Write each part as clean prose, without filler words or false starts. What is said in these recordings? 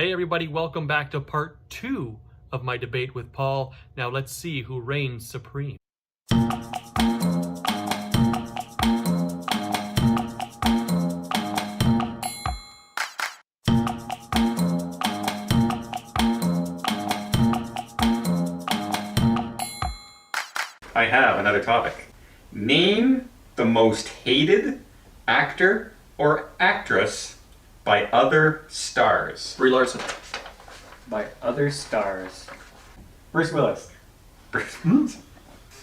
Hey everybody, welcome back to part 2 of my debate with Paul. Now let's see who reigns supreme. I have another topic. Name the most hated actor or actress by other stars. Brie Larson. By other stars. Bruce Willis.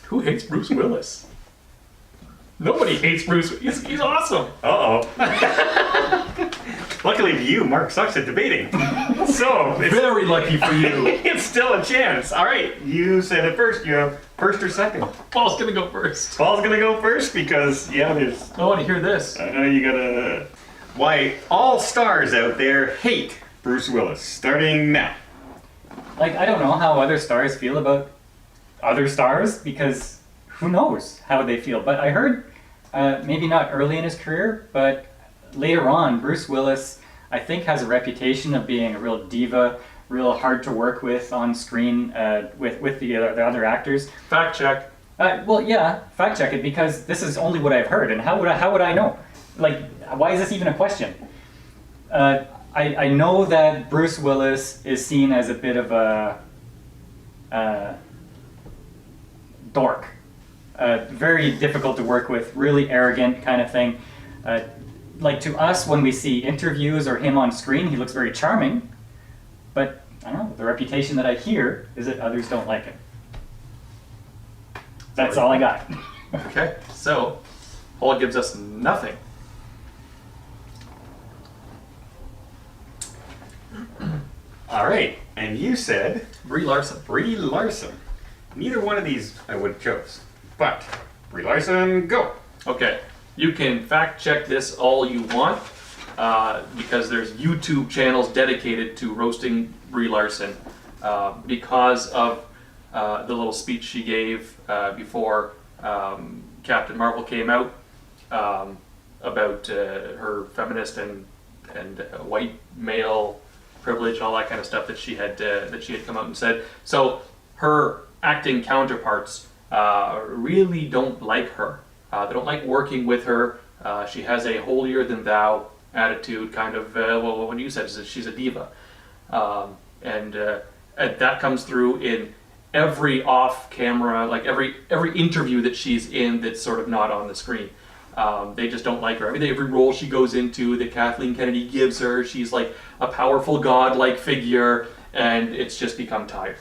Who hates Bruce Willis? Nobody hates Bruce. He's awesome. Uh-oh. Luckily for you, Mark sucks at debating. So, it's, Very lucky for you. it's still a chance. All right, you said it first. You have first or second. Paul's gonna go first. Paul's gonna go first because, there's... I want to hear this. I know you gotta... Why all stars out there hate Bruce Willis, starting now. Like, I don't know how other stars feel about other stars, because who knows how they feel. But I heard, maybe not early in his career, but later on, Bruce Willis, I think, has a reputation of being a real diva, real hard to work with on screen with the other actors. Fact check. Well, yeah, fact check it, because this is only what I've heard, and how would I know? Like, why is this even a question? I know that Bruce Willis is seen as a bit of a dork. Very difficult to work with, really arrogant kind of thing. Like, to us, when we see interviews or him on screen, he looks very charming. But, I don't know, the reputation that I hear is that others don't like him. That's all I got. Okay, so Paul gives us nothing. All right, and you said Brie Larson. Brie Larson. Neither one of these I would have chose, but Brie Larson, go. Okay, you can fact check this all you want, because there's YouTube channels dedicated to roasting Brie Larson because of the little speech she gave before Captain Marvel came out about her feminist and white male privilege and all that kind of stuff that she had come out and said. So her acting counterparts really don't like her. They don't like working with her. She has a holier than thou attitude, kind of. Well, when you said she's a diva, and that comes through in every off-camera, like every interview that she's in that's sort of not on the screen. They just don't like her. Every role she goes into that Kathleen Kennedy gives her, she's like a powerful god-like figure, and it's just become tired.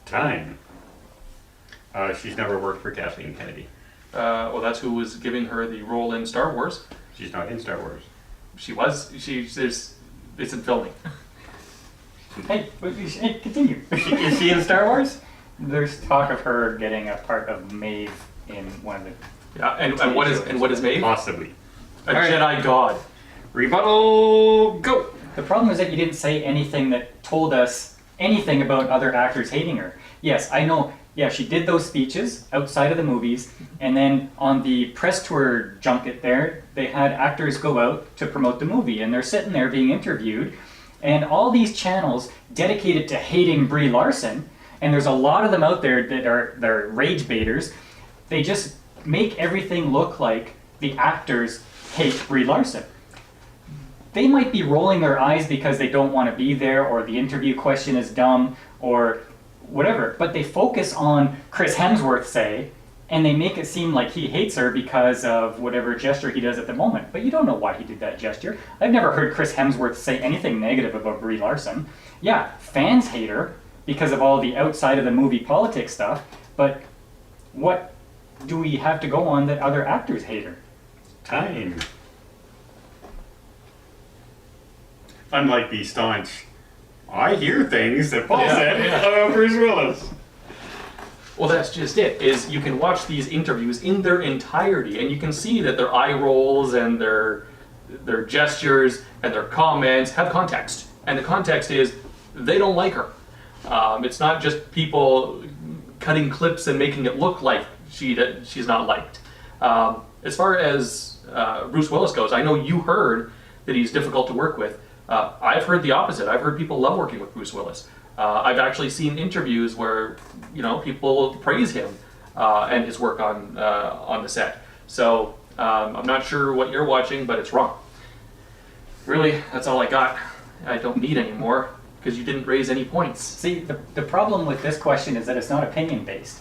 Time. She's never worked for Kathleen Kennedy. Well, that's who was giving her the role in Star Wars. She's not in Star Wars. She was. It's in filming. Hey, continue. Is she in Star Wars? There's talk of her getting a part of Maeve in one of the... Yeah, and what is Maeve? Possibly. A All right. Jedi god. Rebuttal, go. The problem is that you didn't say anything that told us anything about other actors hating her. Yes, I know, yeah, she did those speeches outside of the movies, and then on the press tour junket there, they had actors go out to promote the movie, and they're sitting there being interviewed, and all these channels dedicated to hating Brie Larson, and there's a lot of them out there that they're rage baiters. They just make everything look like the actors hate Brie Larson. They might be rolling their eyes because they don't want to be there, or the interview question is dumb, or whatever, but they focus on Chris Hemsworth, say, and they make it seem like he hates her because of whatever gesture he does at the moment. But you don't know why he did that gesture. I've never heard Chris Hemsworth say anything negative about Brie Larson. Yeah, fans hate her because of all the outside of the movie politics stuff, but what do we have to go on that other actors hate her? Time. Unlike the staunch, I hear things that Paul said about Bruce Willis. Well, that's just it, is you can watch these interviews in their entirety, and you can see that their eye rolls and their gestures and their comments have context. And the context is they don't like her. It's not just people cutting clips and making it look like she's not liked. As far as Bruce Willis goes, I know you heard that he's difficult to work with, I've heard the opposite. I've heard people love working with Bruce Willis. I've actually seen interviews where people praise him and his work on the set. So I'm not sure what you're watching, but it's wrong. Really, that's all I got. I don't need any more because you didn't raise any points. See, the problem with this question is that it's not opinion based.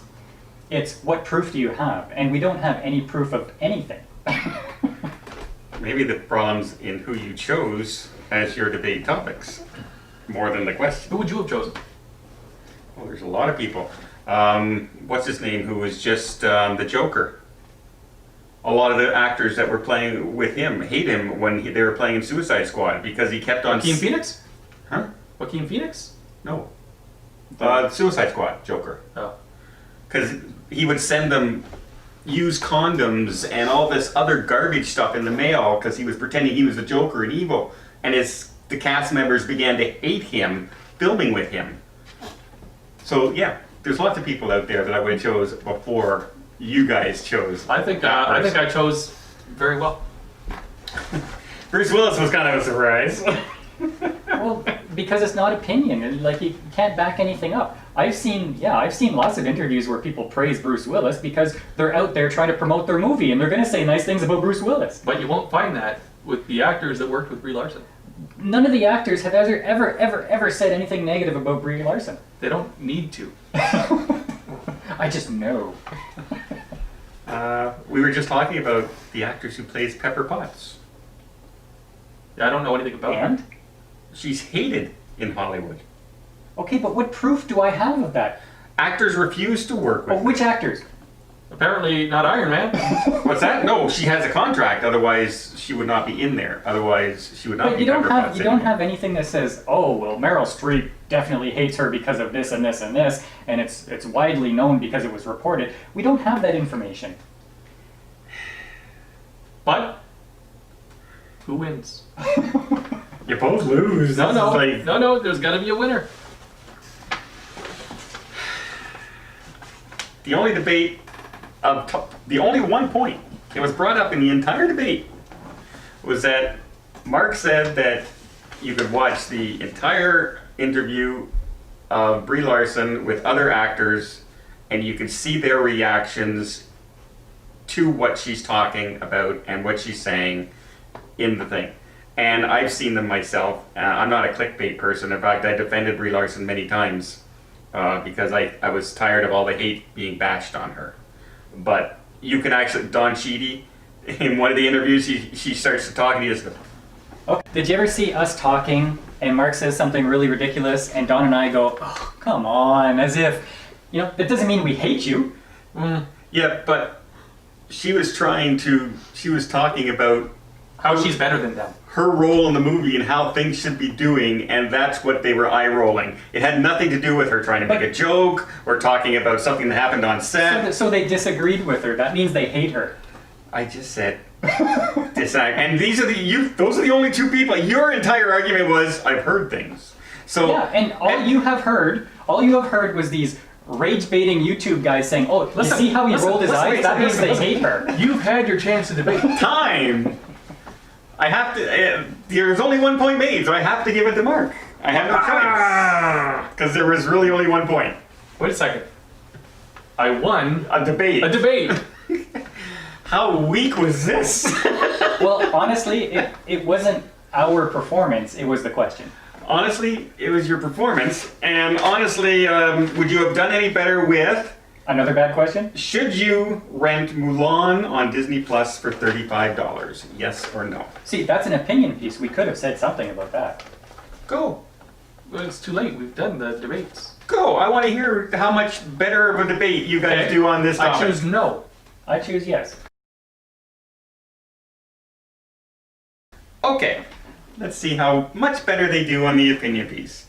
It's what proof do you have? And we don't have any proof of anything. Maybe the problem's in who you chose as your debate topics, more than the question. Who would you have chosen? Well, there's a lot of people. What's his name, who was just the Joker? A lot of the actors that were playing with him hate him when they were playing in Suicide Squad because he kept on... Joaquin Phoenix? Huh? Joaquin Phoenix? No. Suicide Squad, Joker. Oh. Because he would send them used condoms and all this other garbage stuff in the mail because he was pretending he was the Joker and evil. And the cast members began to hate him filming with him. So yeah, there's lots of people out there that I would have chose before you guys chose. I think I chose very well. Bruce Willis was kind of a surprise. Well, because it's not opinion. Like, you can't back anything up. I've seen lots of interviews where people praise Bruce Willis because they're out there trying to promote their movie and they're going to say nice things about Bruce Willis. But you won't find that with the actors that worked with Brie Larson. None of the actors have ever said anything negative about Brie Larson. They don't need to. I just know. We were just talking about the actress who plays Pepper Potts. I don't know anything about And? her. She's hated in Hollywood. Okay, but what proof do I have of that? Actors refuse to work with Oh, which actors? Apparently not Iron Man. What's that? No, she has a contract. Otherwise, she would not be in there. Otherwise, she would not But be. you don't Pepper have Potts you don't anymore. have anything that says, oh well, Meryl Streep definitely hates her because of this and this and this, and it's widely known because it was reported. We don't have that information. But who wins? You both lose. No, This is like- no. There's got to be a winner. The only debate the only one point that was brought up in the entire debate was that Mark said that you could watch the entire interview of Brie Larson with other actors and you could see their reactions to what she's talking about and what she's saying in the thing. And I've seen them myself. I'm not a clickbait person. In fact, I defended Brie Larson many times because I was tired of all the hate being bashed on her. But you can actually, Don Cheadle, in one of the interviews, she starts to talk and he just goes, Okay. Did you ever see us talking and Mark says something really ridiculous and Don and I go, oh, come on, as if, that doesn't mean we hate you. yeah, but she was talking about How she's better than them. her role in the movie and how things should be doing, and that's what they were eye-rolling. It had nothing to do with her trying to make a joke or talking about something that happened on set. So they disagreed with her. That means they hate her. I just said disagree. And those are the only two people. Your entire argument was, I've heard things. So Yeah, and all you have heard was these rage-baiting YouTube guys saying, oh, Listen, you see how he listen, rolled his listen, eyes? listen, That means listen, they listen. hate her. You've had your chance to debate. time. I have to. There's only 1 point made, so I have to give it to Mark. I have no choice because there was really only 1 point. Wait a second. I won A debate. a debate. How weak was this? Well, honestly, it wasn't our performance, it was the question. Honestly, it was your performance, and honestly, would you have done any better with? Another bad question? Should you rent Mulan on Disney Plus for $35? Yes or no? See, that's an opinion piece. We could have said something about that. Go. Well, it's too late. We've done the debates. Go. I want to hear how much better of a debate you guys Okay. do on this I topic. choose no. I choose yes. Okay. Let's see how much better they do on the opinion piece.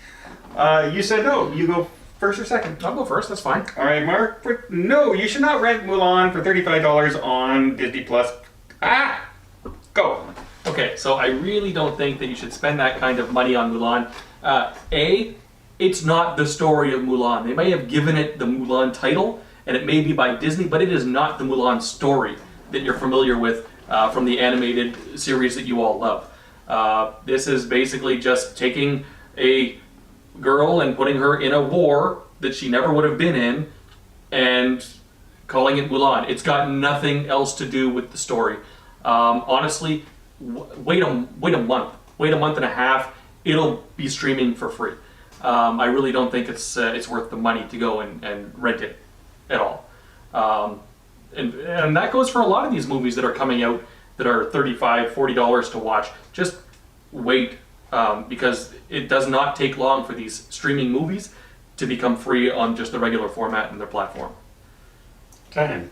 You said no. You go first or second? I'll go first. That's fine. All right, Mark. No, you should not rent Mulan for $35 on Disney Plus. Go. Okay, so I really don't think that you should spend that kind of money on Mulan. It's not the story of Mulan. They may have given it the Mulan title, and it may be by Disney, but it is not the Mulan story that you're familiar with from the animated series that you all love. This is basically just taking a girl and putting her in a war that she never would have been in and calling it Mulan. It's got nothing else to do with the story. Honestly, wait a month. Wait a month and a half. It'll be streaming for free. I really don't think it's worth the money to go and rent it at all. And that goes for a lot of these movies that are coming out that are $35, $40 to watch. Just wait, because it does not take long for these streaming movies to become free on just the regular format in their platform. Time.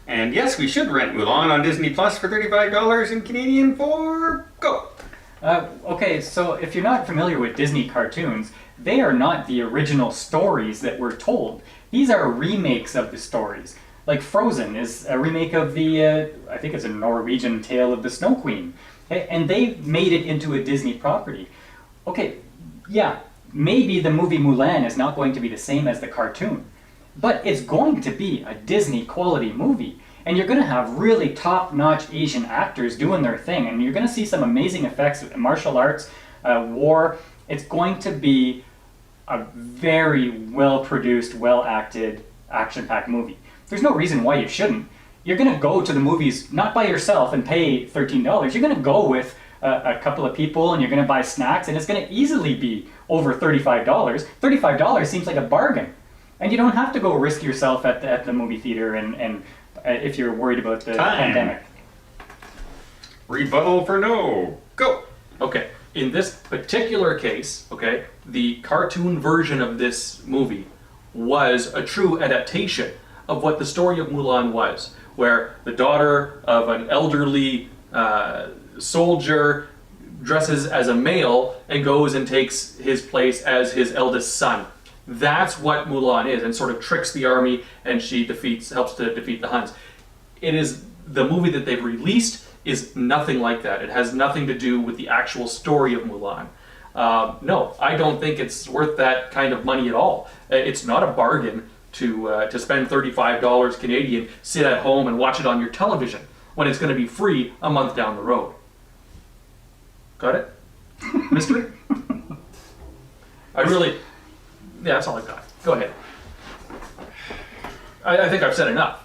And yes, we should rent Mulan on Disney Plus for $35 in Canadian for go. Okay, so if you're not familiar with Disney cartoons, they are not the original stories that were told. These are remakes of the stories. Like Frozen is a remake of the, I think it's a Norwegian tale of the Snow Queen. And they made it into a Disney property. Okay, yeah, maybe the movie Mulan is not going to be the same as the cartoon, but it's going to be a Disney quality movie. And you're going to have really top-notch Asian actors doing their thing, and you're going to see some amazing effects with martial arts, war. It's going to be a very well-produced, well-acted, action-packed movie. There's no reason why you shouldn't. You're going to go to the movies not by yourself and pay $13. You're going to go with a couple of people, and you're going to buy snacks, and it's going to easily be over $35. $35 seems like a bargain. And you don't have to go risk yourself at the movie theater and if you're worried about the pandemic. Rebuttal for no. Go. Okay, in this particular case, okay, the cartoon version of this movie was a true adaptation of what the story of Mulan was, where the daughter of an elderly soldier dresses as a male and goes and takes his place as his eldest son. That's what Mulan is, and sort of tricks the army, and she helps to defeat the Huns. It is the movie that they've released is nothing like that. It has nothing to do with the actual story of Mulan. No, I don't think it's worth that kind of money at all. It's not a bargain to spend $35 Canadian, sit at home and watch it on your television when it's going to be free a month down the road. Got it, Mystery? Yeah, that's all I've got. Go ahead. I think I've said enough.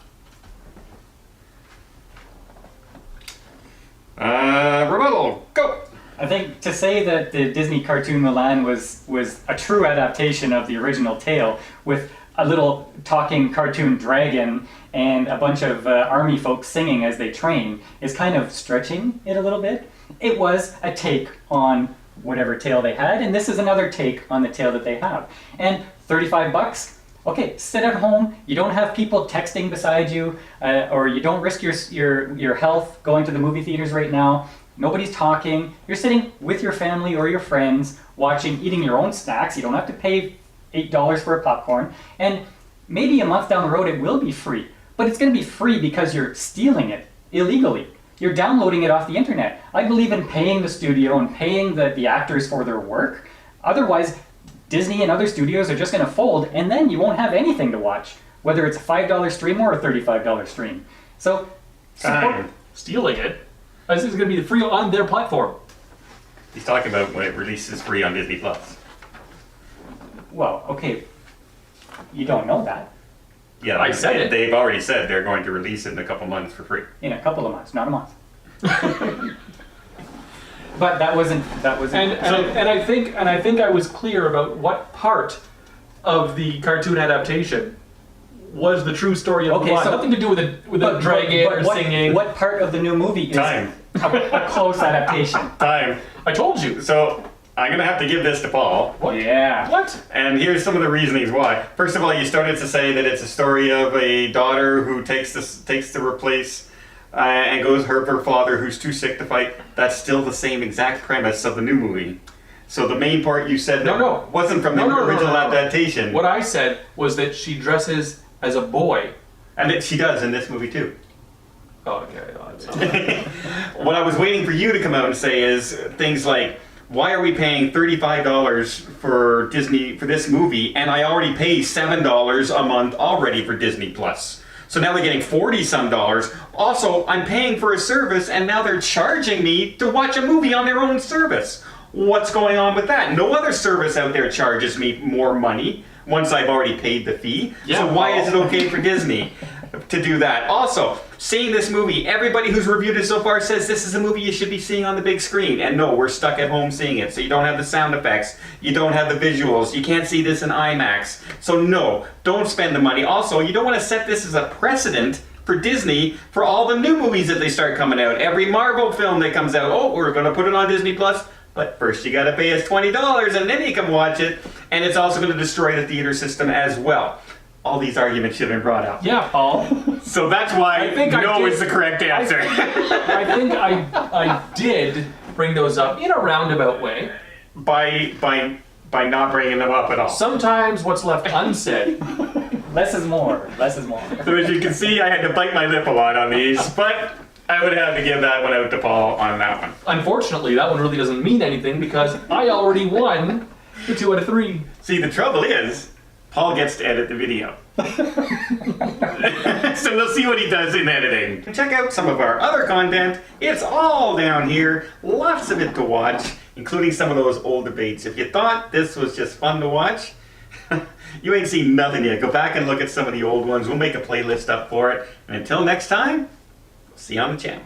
Rebuttal. Go. I think to say that the Disney cartoon Mulan was a true adaptation of the original tale with a little talking cartoon dragon and a bunch of army folks singing as they train is kind of stretching it a little bit. It was a take on whatever tale they had, and this is another take on the tale that they have. And $35, okay, sit at home, you don't have people texting beside you, or you don't risk your health going to the movie theaters right now, nobody's talking, you're sitting with your family or your friends, watching, eating your own snacks, you don't have to pay $8 for a popcorn, and maybe a month down the road it will be free, but it's going to be free because you're stealing it illegally. You're downloading it off the internet. I believe in paying the studio and paying the actors for their work. Otherwise, Disney and other studios are just going to fold, and then you won't have anything to watch, whether it's a $5 stream or a $35 stream. So, Stealing it? This is going to be free on their platform. He's talking about when it releases free on Disney Plus. Well, okay, you don't know that. Yeah, I said it. They've already said they're going to release it in a couple months for free. In a couple of months, not a month. But that wasn't. And I think I was clear about what part of the cartoon adaptation was the true story of Mulan. So nothing to do with the dragon or singing. What part of the new movie is Time. a close adaptation? Time. I told you. So I'm going to have to give this to Paul. What? Yeah. What? And here's some of the reasonings why. First of all, you started to say that it's a story of a daughter who takes to replace and goes her father who's too sick to fight. That's still the same exact premise of the new movie. So the main part you said wasn't from the original adaptation. What I said was that she dresses as a boy. And she does in this movie too. Oh, okay. What I was waiting for you to come out and say is things like, why are we paying $35 for Disney for this movie, and I already pay $7 a month already for Disney Plus? So now they're getting 40 some dollars. Also, I'm paying for a service and now they're charging me to watch a movie on their own service. What's going on with that? No other service out there charges me more money once I've already paid the fee. Yeah, so why Paul. is it okay for Disney to do that? Also, seeing this movie, everybody who's reviewed it so far says this is a movie you should be seeing on the big screen. And no, we're stuck at home seeing it. So you don't have the sound effects, you don't have the visuals, you can't see this in IMAX. So no, don't spend the money. Also, you don't want to set this as a precedent for Disney for all the new movies that they start coming out. Every Marvel film that comes out, oh, we're going to put it on Disney Plus. But first you gotta pay us $20 and then you can watch it. And it's also gonna destroy the theater system as well. All these arguments should have been brought up. Yeah, Paul. So that's why I think I no did- is the correct answer. I think I did bring those up in a roundabout way. by not bringing them up at all. Sometimes what's left unsaid. Less is more. Less is more. So as you can see, I had to bite my lip a lot on these, but I would have to give that one out to Paul on that one. Unfortunately, that one really doesn't mean anything because I already won the 2 out of 3. See, the trouble is, Paul gets to edit the video. So we'll see what he does in editing. Check out some of our other content. It's all down here. Lots of it to watch, including some of those old debates. If you thought this was just fun to watch, you ain't seen nothing yet. Go back and look at some of the old ones. We'll make a playlist up for it. And until next time, see you on the channel.